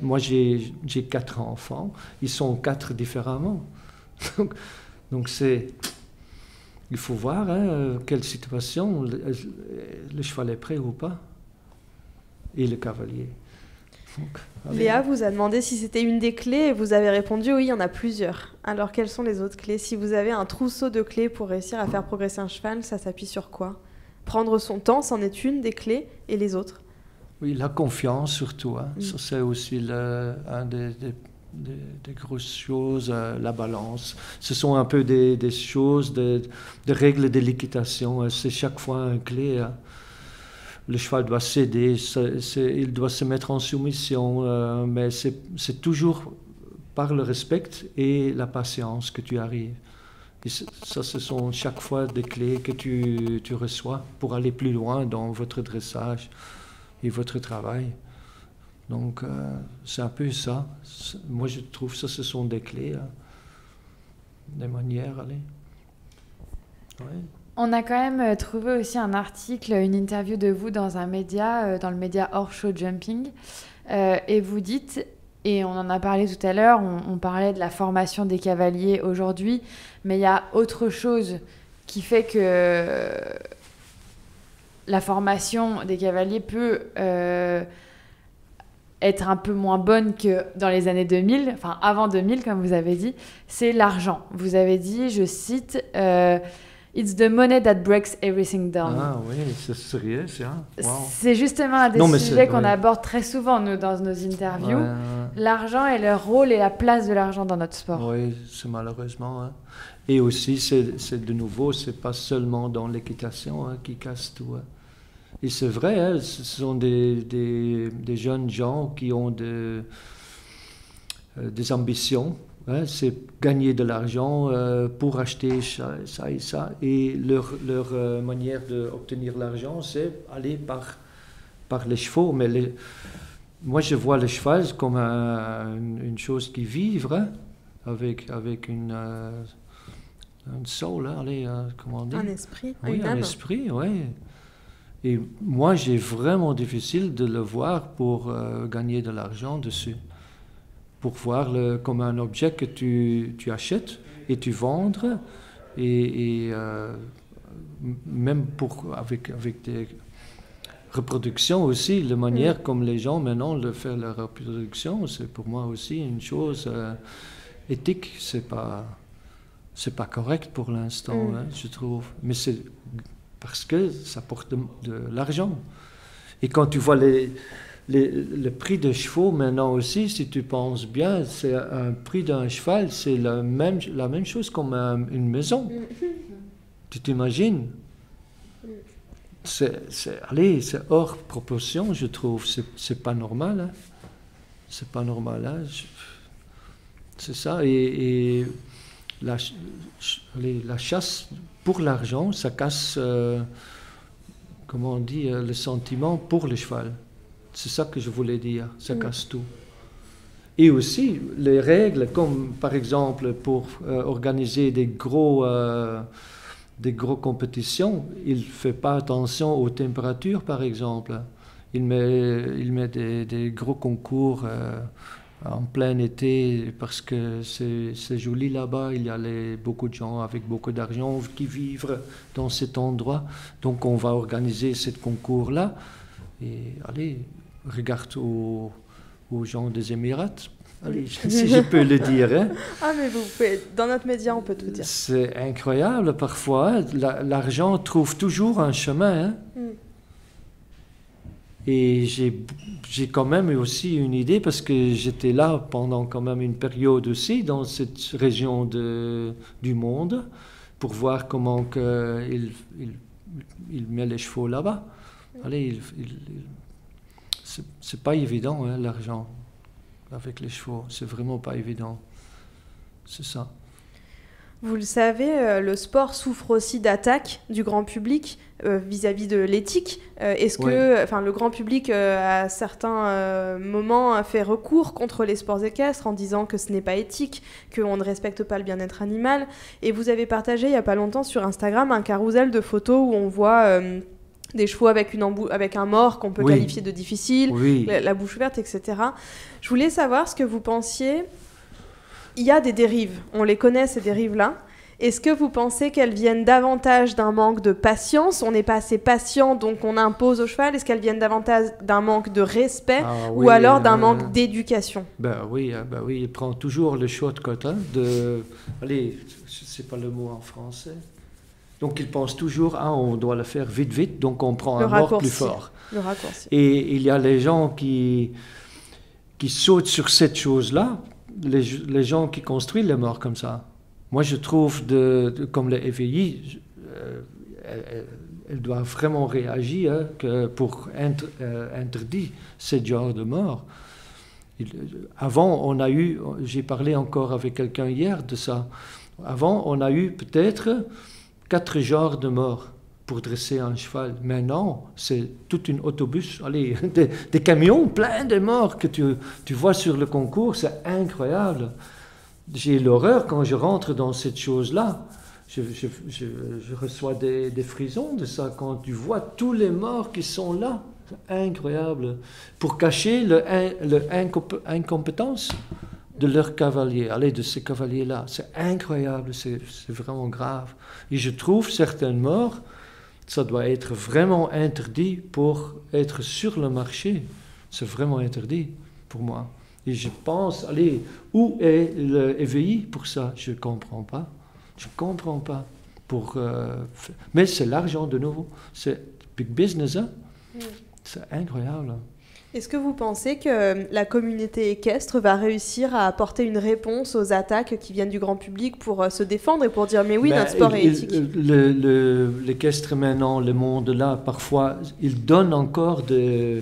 moi j'ai 4 enfants, ils sont 4 différemment. Donc il faut voir quelle situation le cheval est prêt ou pas, et le cavalier. Donc, Léa vous a demandé si c'était une des clés et vous avez répondu oui, il y en a plusieurs. Alors quelles sont les autres clés? Si vous avez un trousseau de clés pour réussir à faire progresser un cheval, ça s'appuie sur quoi? Prendre son temps, c'en est une des clés, et les autres? Oui, la confiance surtout. Hein. Ça, c'est aussi un des grosses choses, la balance. Ce sont un peu des choses, des règles de l'équitation. C'est chaque fois une clé. Hein. Le cheval doit céder, il doit se mettre en soumission, mais c'est toujours par le respect et la patience que tu arrives. Et ça, ce sont chaque fois des clés que tu reçois pour aller plus loin dans votre dressage et votre travail. Donc, c'est un peu ça. Moi, je trouve que ce sont des clés, hein, des manières, allez. Ouais. On a quand même trouvé aussi un article, une interview de vous dans un média, dans le média Hors Show Jumping, et vous dites, et on en a parlé tout à l'heure, on parlait de la formation des cavaliers aujourd'hui, mais il y a autre chose qui fait que la formation des cavaliers peut être un peu moins bonne que dans les années 2000, enfin avant 2000 comme vous avez dit, c'est l'argent. Vous avez dit, je cite, It's the money that breaks everything down. Ah oui, c'est sérieux, ça. Wow. C'est justement un des sujets qu'on aborde très souvent nous, dans nos interviews. Ouais. L'argent et le rôle et la place de l'argent dans notre sport. Oui, c'est malheureusement. Hein. Et aussi, c'est de nouveau, c'est pas seulement dans l'équitation hein, qui casse tout. Hein. Et c'est vrai, hein, ce sont des jeunes gens qui ont des ambitions. Hein, c'est gagner de l'argent pour acheter ça et ça. Et leur manière d'obtenir l'argent, c'est aller par les chevaux. Mais moi, je vois le cheval comme une chose qui vit, hein, avec une soul, hein, allez, comment on dit? Un esprit, oui, une un âme. Esprit, oui. Et moi, j'ai vraiment difficile de le voir pour gagner de l'argent dessus. Pour voir comme un objet que tu achètes et tu vends, et même avec des reproductions aussi, la manière comme les gens maintenant font la reproduction, c'est pour moi aussi une chose éthique, c'est pas correct pour l'instant, hein, je trouve. Mais c'est parce que ça porte de l'argent. Et quand tu vois le prix de chevaux maintenant aussi, si tu penses bien, c'est un prix d'un cheval, c'est la même chose comme une maison. Tu t'imagines? C'est hors proportion, je trouve. C'est pas normal. Hein. C'est pas normal. Hein. C'est ça. Et la chasse pour l'argent, ça casse, comment on dit, le sentiment pour le cheval. C'est ça que je voulais dire. Ça casse tout. Et aussi, les règles, comme par exemple pour organiser des gros compétitions, il ne fait pas attention aux températures, par exemple. Il met des gros concours en plein été parce que c'est joli là-bas. Il y a beaucoup de gens avec beaucoup d'argent qui vivent dans cet endroit. Donc on va organiser ce concours-là. Et allez, regarde aux gens des Émirats. Allez, si je peux le dire. Hein. Ah, mais vous pouvez, dans notre média, on peut tout dire. C'est incroyable parfois. Hein. L'argent trouve toujours un chemin. Hein. Et j'ai quand même aussi une idée, parce que j'étais là pendant quand même une période aussi dans cette région du monde, pour voir comment il met les chevaux là-bas. Allez, c'est pas évident, hein, l'argent avec les chevaux, c'est vraiment pas évident. C'est ça. Vous le savez, le sport souffre aussi d'attaques du grand public vis-à-vis de l'éthique. Est-ce que le grand public, à certains moments, a fait recours contre les sports équestres en disant que ce n'est pas éthique, qu'on ne respecte pas le bien-être animal? Et vous avez partagé il n'y a pas longtemps sur Instagram un carrousel de photos où on voit des chevaux avec un mors qu'on peut qualifier de difficile, la bouche ouverte, etc. Je voulais savoir ce que vous pensiez. Il y a des dérives, on les connaît ces dérives-là. Est-ce que vous pensez qu'elles viennent davantage d'un manque de patience? On n'est pas assez patient, donc on impose au cheval. Est-ce qu'elles viennent davantage d'un manque de respect ou alors d'un manque d'éducation? Oui, il prend toujours le shortcut. Hein, allez, je ne sais pas le mot en français. Donc il pense toujours, on doit le faire vite, donc on prend un mort plus fort. Le raccourci. Et il y a les gens qui sautent sur cette chose-là, les gens qui construisent les morts comme ça. Moi, je trouve, comme les EVI, elle doit vraiment réagir pour interdire ce genre de mort. Avant, j'ai parlé encore avec quelqu'un hier de ça, avant, on a eu peut-être 4 genres de morts pour dresser un cheval. Maintenant, c'est tout un autobus, allez, des camions pleins de morts que tu vois sur le concours, c'est incroyable. J'ai l'horreur quand je rentre dans cette chose-là. Je reçois des frissons de ça quand tu vois tous les morts qui sont là. C'est incroyable. Pour cacher l'incompétence de leurs cavaliers, allez, de ces cavaliers-là. C'est incroyable, c'est vraiment grave. Et je trouve certaines morts, ça doit être vraiment interdit pour être sur le marché. C'est vraiment interdit pour moi. Et je pense, allez, où est le EVI pour ça? Je ne comprends pas. Je ne comprends pas. Mais c'est l'argent de nouveau. C'est big business, hein? C'est incroyable. Est-ce que vous pensez que la communauté équestre va réussir à apporter une réponse aux attaques qui viennent du grand public pour se défendre et pour dire mais oui, notre sport est éthique? L'équestre maintenant, le monde là, parfois, il donne encore de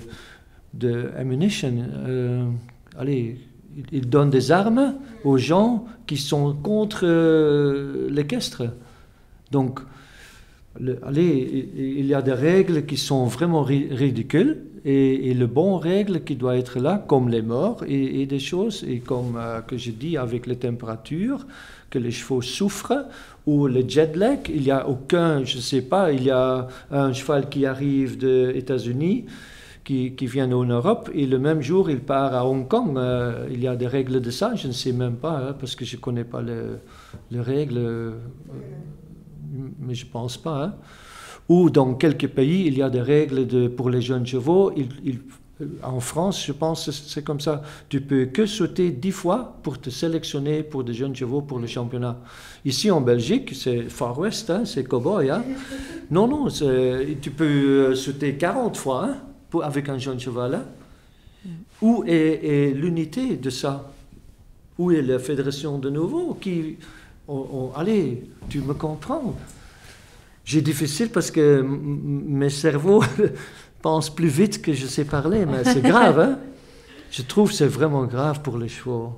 ammunition. Allez, il donne des armes aux gens qui sont contre l'équestre. Donc, il y a des règles qui sont vraiment ridicules et le bon règle qui doit être là, comme les morts et des choses, et comme que je dis avec les températures, que les chevaux souffrent, ou le jet lag, il n'y a aucun, je ne sais pas, il y a un cheval qui arrive des États-Unis, qui vient en Europe, et le même jour, il part à Hong Kong. Il y a des règles de ça, je ne sais même pas, parce que je ne connais pas les règles, mais je ne pense pas. Hein. Ou dans quelques pays, il y a des règles pour les jeunes chevaux. En France, je pense que c'est comme ça. Tu peux que sauter 10 fois pour te sélectionner pour des jeunes chevaux pour le championnat. Ici, en Belgique, c'est Far West, hein, c'est cow-boy. Hein. Non, tu peux sauter 40 fois. Hein. avec un jeune cheval, hein? Où est l'unité de ça? Où est la fédération de nouveau allez, tu me comprends. J'ai difficile parce que mes cerveaux pensent plus vite que je sais parler, mais c'est grave, hein? Je trouve que c'est vraiment grave pour les chevaux.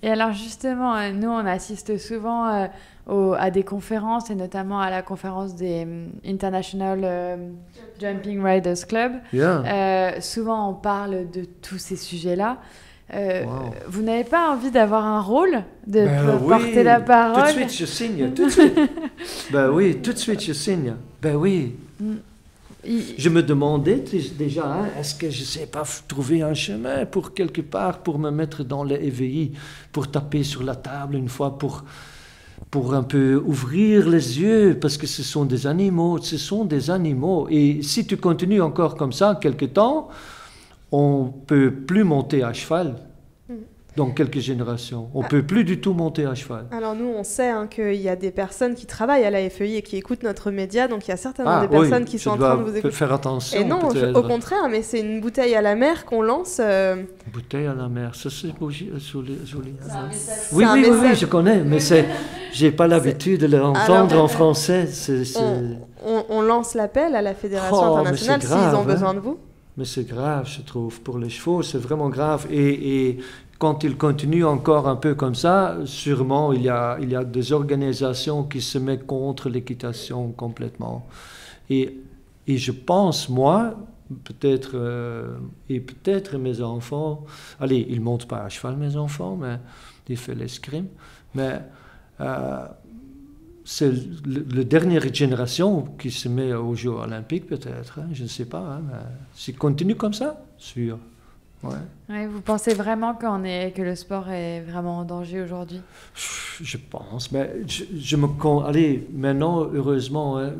Et alors justement, nous on assiste souvent à des conférences et notamment à la conférence des International Jumping Riders Club. Yeah. Souvent on parle de tous ces sujets-là. Wow. Vous n'avez pas envie d'avoir un rôle, de porter la parole? Tout de suite je signe, tout de suite. Ben oui, tout de suite je signe. Ben oui. Je me demandais déjà, hein, est-ce que je ne sais pas trouver un chemin pour quelque part, pour me mettre dans les EVI, pour taper sur la table une fois, pour un peu ouvrir les yeux, parce que ce sont des animaux, Et si tu continues encore comme ça quelque temps, on ne peut plus monter à cheval. Dans quelques générations. On ne peut plus du tout monter à cheval. Alors nous, on sait qu'il y a des personnes qui travaillent à la FEI et qui écoutent notre média, donc il y a certainement des personnes qui sont en train de vous écouter. Faire attention. Et non, au contraire, mais c'est une bouteille à la mer qu'on lance. Une bouteille à la mer, ça c'est joli. Oui, je connais, mais j'ai pas l'habitude de l'entendre en français. On lance l'appel à la Fédération internationale s'ils ont besoin de vous. Mais c'est grave, je trouve, pour les chevaux, c'est vraiment grave. Et quand ils continuent encore un peu comme ça, sûrement il y a des organisations qui se mettent contre l'équitation complètement. Et je pense, moi, peut-être mes enfants, allez, ils ne montent pas à cheval, mes enfants, mais ils font l'escrime, mais c'est la dernière génération qui se met aux Jeux olympiques, peut-être, hein, je ne sais pas, hein, mais s'ils continuent comme ça, sûr. Ouais, vous pensez vraiment que le sport est vraiment en danger aujourd'hui? Je pense, mais allez, maintenant, heureusement, hein,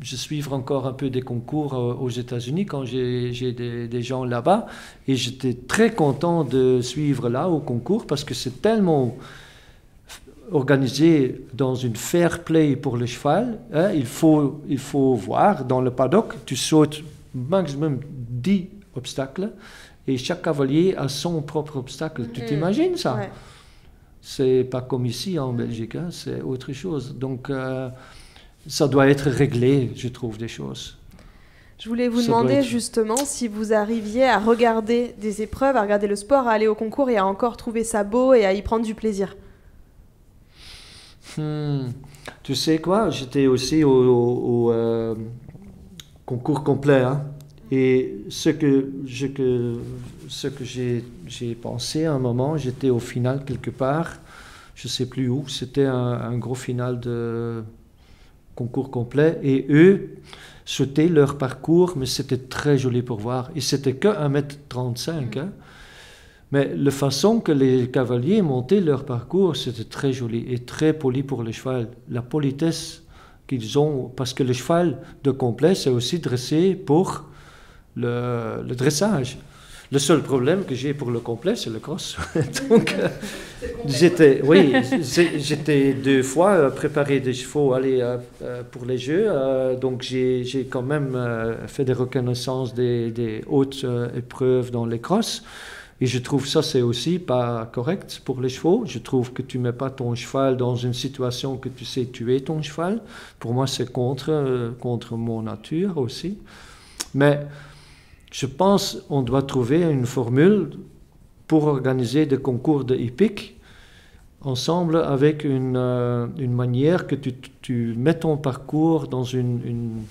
je suis encore un peu des concours aux États-Unis quand j'ai des gens là-bas, et j'étais très content de suivre là au concours parce que c'est tellement organisé dans une fair play pour le cheval. Hein, il faut voir dans le paddock, tu sautes maximum 10 obstacles et chaque cavalier a son propre obstacle. Tu t'imagines ça? Ouais. C'est pas comme ici en Belgique, hein, c'est autre chose. Donc ça doit être réglé, je trouve, des choses. Je voulais vous demander justement si vous arriviez à regarder des épreuves, à regarder le sport, à aller au concours et à encore trouver ça beau et à y prendre du plaisir. Tu sais quoi, j'étais aussi au concours complet, hein. Et ce que j'ai pensé à un moment, j'étais au final quelque part, je ne sais plus où, c'était un gros final de concours complet, et eux sautaient leur parcours, mais c'était très joli pour voir, et c'était que 1,35 m, hein. Mais la façon que les cavaliers montaient leur parcours, c'était très joli et très poli pour le cheval. La politesse qu'ils ont, parce que le cheval de complet, c'est aussi dressé pour le dressage. Le seul problème que j'ai pour le complet, c'est le cross. Donc, j'étais 2 fois préparé des chevaux pour les Jeux. Donc, j'ai quand même fait des reconnaissances des hautes épreuves dans les crosses. Et je trouve ça, c'est aussi pas correct pour les chevaux. Je trouve que tu mets pas ton cheval dans une situation que tu sais tuer ton cheval. Pour moi, c'est contre mon nature aussi. Mais je pense qu'on doit trouver une formule pour organiser des concours de hippique ensemble avec une manière que tu mets ton parcours dans une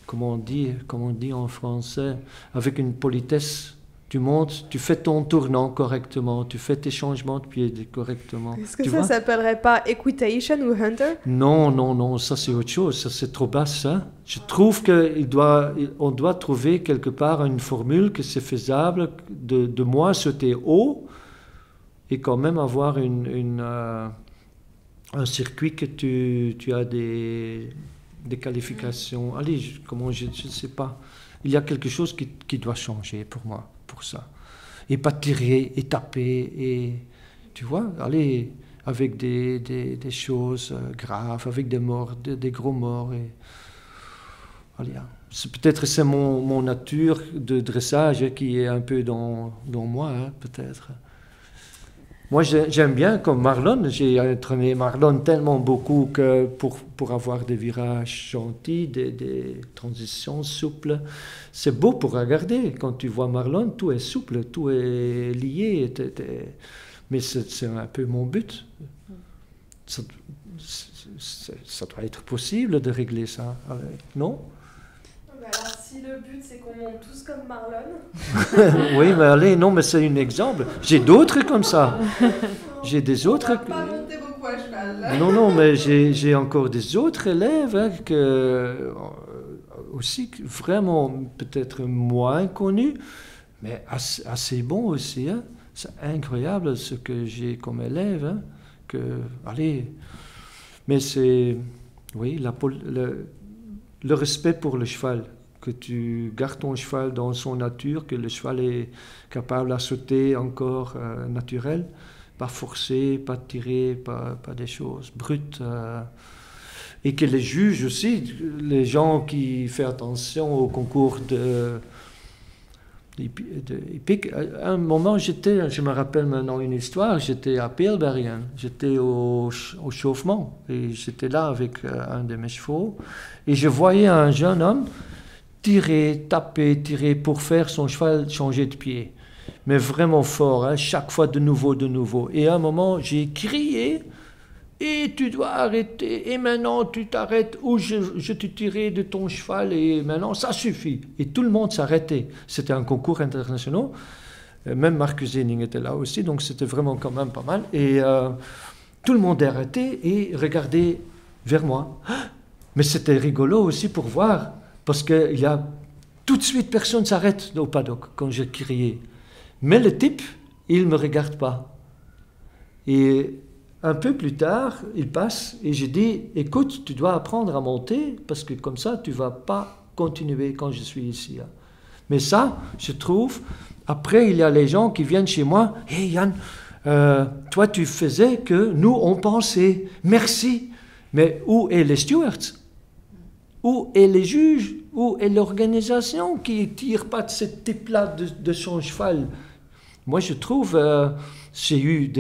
comment on dit en français, avec une politesse. Tu montes, tu fais ton tournant correctement, tu fais tes changements de pied correctement. Est-ce que ça ne s'appellerait pas equitation ou hunter? Non, ça c'est autre chose, ça c'est trop bas, ça. Je trouve qu'on doit trouver quelque part une formule que c'est faisable de moi sauter haut et quand même avoir un circuit que tu as des qualifications. Allez, je ne sais pas. Il y a quelque chose qui doit changer pour moi. Pour ça. Et pas tirer, et taper, et tu vois, aller avec des choses graves, avec des morts, des gros morts. Et... Allez, peut-être c'est mon nature de dressage qui est un peu dans moi, hein, peut-être. Moi, j'aime bien, comme Marlon, j'ai entraîné Marlon tellement beaucoup que pour avoir des virages gentils, des transitions souples, c'est beau pour regarder. Quand tu vois Marlon, tout est souple, tout est lié. Mais c'est un peu mon but. Ça doit être possible de régler ça, non? Alors, si le but c'est qu'on monte tous comme Marlon. Oui, mais allez, non, mais c'est un exemple. J'ai d'autres comme ça. J'ai des autres. On va pas monter beaucoup à cheval. Non, mais j'ai encore des autres élèves hein, aussi vraiment peut-être moins connus, mais assez bons aussi. Hein. C'est incroyable ce que j'ai comme élève. Hein, allez, mais c'est, oui, le respect pour le cheval, que tu gardes ton cheval dans son nature, que le cheval est capable à sauter encore naturel, pas forcé, pas tiré, pas des choses brutes. Et que les juges aussi, les gens qui font attention au concours hippique. À un moment, je me rappelle maintenant une histoire, j'étais à Peelbergen, j'étais au chauffement, et j'étais là avec un de mes chevaux, et je voyais un jeune homme tirer, taper, tirer pour faire son cheval changer de pied. Mais vraiment fort, hein, chaque fois de nouveau. Et à un moment, j'ai crié, et tu dois arrêter, et maintenant tu t'arrêtes, ou je te tirais de ton cheval, et maintenant ça suffit. Et tout le monde s'arrêtait. C'était un concours international, même Marcus Zening était là aussi, donc c'était vraiment quand même pas mal. Et tout le monde est arrêté et regardait vers moi. Mais c'était rigolo aussi pour voir, parce qu'il y a tout de suite personne s'arrête au paddock quand je criais. Mais le type, il ne me regarde pas. Et un peu plus tard, il passe et je dis, écoute, tu dois apprendre à monter parce que comme ça, tu ne vas pas continuer quand je suis ici. Mais ça, je trouve, après, il y a les gens qui viennent chez moi, « Hey Yann, toi tu faisais que nous on pensait, merci. » Mais où est les stewards? Où est les juges? Où est l'organisation qui ne tire pas de ce type-là de son cheval? Moi, je trouve, j'ai eu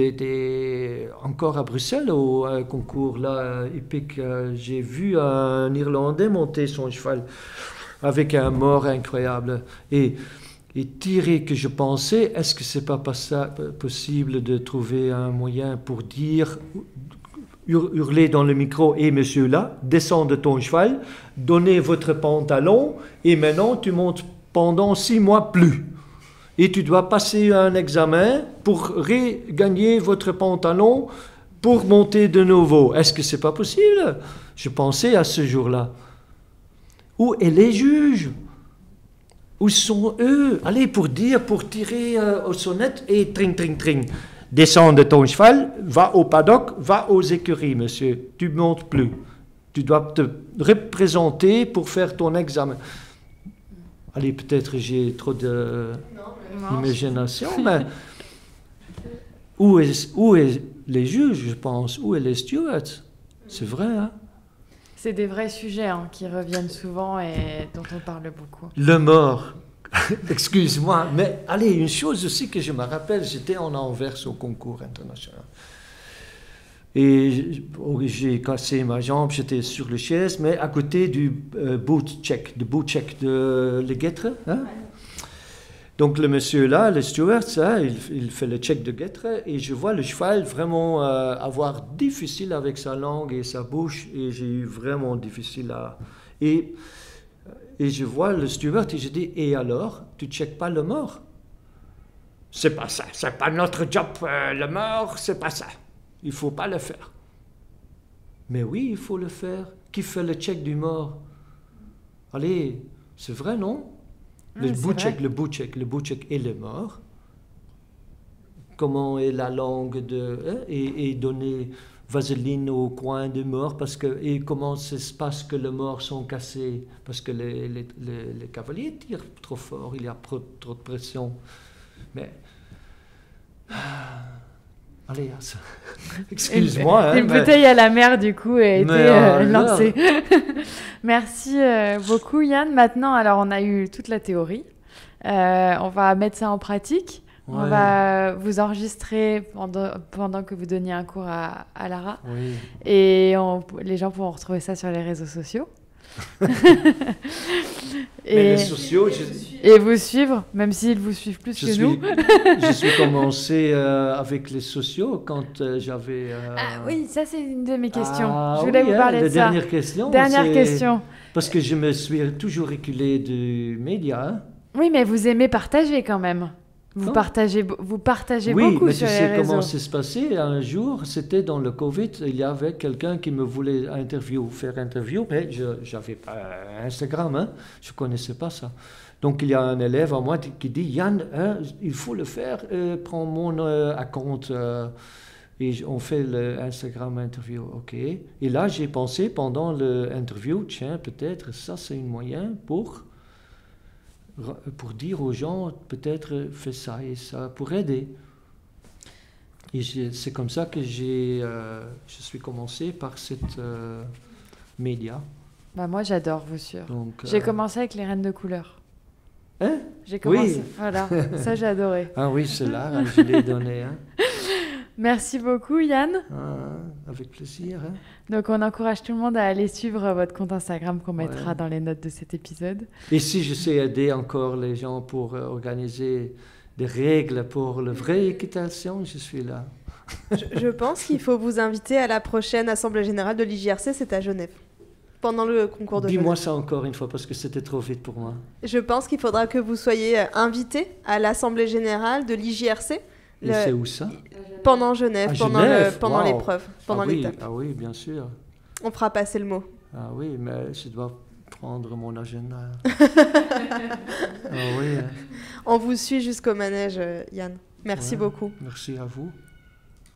encore à Bruxelles, au concours là, hippique, j'ai vu un Irlandais monter son cheval avec un mort incroyable. Et tirer que je pensais, est-ce que c'est pas possible de trouver un moyen pour dire, hurler dans le micro, et monsieur là, descends de ton cheval, donnez votre pantalon, et maintenant tu montes pendant 6 mois plus. Et tu dois passer un examen pour regagner votre pantalon pour monter de nouveau. Est-ce que c'est pas possible? Je pensais à ce jour-là. Où est les juges? Où sont eux? Allez, pour tirer aux sonnettes et tring, tring, tring. Descends de ton cheval, va au paddock, va aux écuries, monsieur. Tu ne montes plus. Tu dois te représenter pour faire ton examen. Allez, peut-être j'ai trop d'imagination, mais où est les juges, je pense? Où est les stewards? C'est vrai, hein? C'est des vrais sujets hein, qui reviennent souvent et dont on parle beaucoup. Le mort. Excuse-moi, mais allez, une chose aussi que je me rappelle, j'étais en Anvers au concours international. Et j'ai cassé ma jambe, j'étais sur le chaise, mais à côté du boot check de les guêtres. Hein? Ouais. Donc le monsieur là, le steward, ça, il fait le check de guêtres et je vois le cheval vraiment avoir difficile avec sa langue et sa bouche et j'ai eu vraiment difficile à... Et je vois le steward et je dis, et alors, tu ne checkes pas le mort? C'est pas ça, c'est pas notre job, le mort, c'est pas ça. Il ne faut pas le faire. Mais oui, il faut le faire. Qui fait le check du mort? Allez, c'est vrai, non? Le boot check et le mort. Comment est la langue et donner vaseline au coin du mort et comment ça se passe que les morts sont cassés parce que les cavaliers tirent trop fort, il y a trop de pression. Mais Allez, excuse-moi. Une bouteille à la mer, du coup, a été lancée. Merci beaucoup, Yann. Maintenant, alors, on a eu toute la théorie. On va mettre ça en pratique. Ouais. On va vous enregistrer pendant que vous donniez un cours à Lara. Oui. Et les gens pourront retrouver ça sur les réseaux sociaux. Les sociaux, et vous suivre, même s'ils vous suivent plus que nous. Je suis commencé avec les sociaux quand j'avais... Ah oui, ça c'est une de mes questions. Je voulais vous parler de ça. Dernière question. Dernière question. Parce que je me suis toujours reculé du média. Hein. Oui, mais vous aimez partager quand même. Vous partagez beaucoup sur les réseaux. Oui, mais tu sais comment c'est se passé. Un jour, c'était dans le Covid, il y avait quelqu'un qui me voulait faire interview, mais je n'avais pas Instagram, hein, je ne connaissais pas ça. Donc, il y a un élève à moi qui dit, Yann, hein, il faut le faire, prends mon compte. Et on fait l'Instagram interview, ok. Et là, j'ai pensé pendant l'interview, tiens, peut-être ça, c'est un moyen pour dire aux gens, peut-être fais ça et ça, pour aider. Et c'est comme ça que je suis commencé par cette média. Bah moi, j'adore vous suivre. J'ai commencé avec les reines de couleur. Hein? J'ai commencé, oui. Voilà, ça j'ai adoré. Ah oui, c'est là, je l'ai donné. Hein. Merci beaucoup, Yann. Avec plaisir. Hein. Donc, on encourage tout le monde à aller suivre votre compte Instagram qu'on mettra dans les notes de cet épisode. Et si je sais aider encore les gens pour organiser des règles pour la vraie équitation, je suis là. Je pense qu'il faut vous inviter à la prochaine Assemblée Générale de l'IJRC, c'est à Genève, pendant le concours de Genève. Dis-moi ça encore une fois, parce que c'était trop vite pour moi. Je pense qu'il faudra que vous soyez invité à l'Assemblée Générale de l'IJRC. Et c'est où ça? Pendant Genève, pendant l'épreuve, pendant l'étape. Ah oui, bien sûr. On fera passer le mot. Ah oui, mais je dois prendre mon agenda. Ah oui. On vous suit jusqu'au manège, Yann. Merci beaucoup. Merci à vous.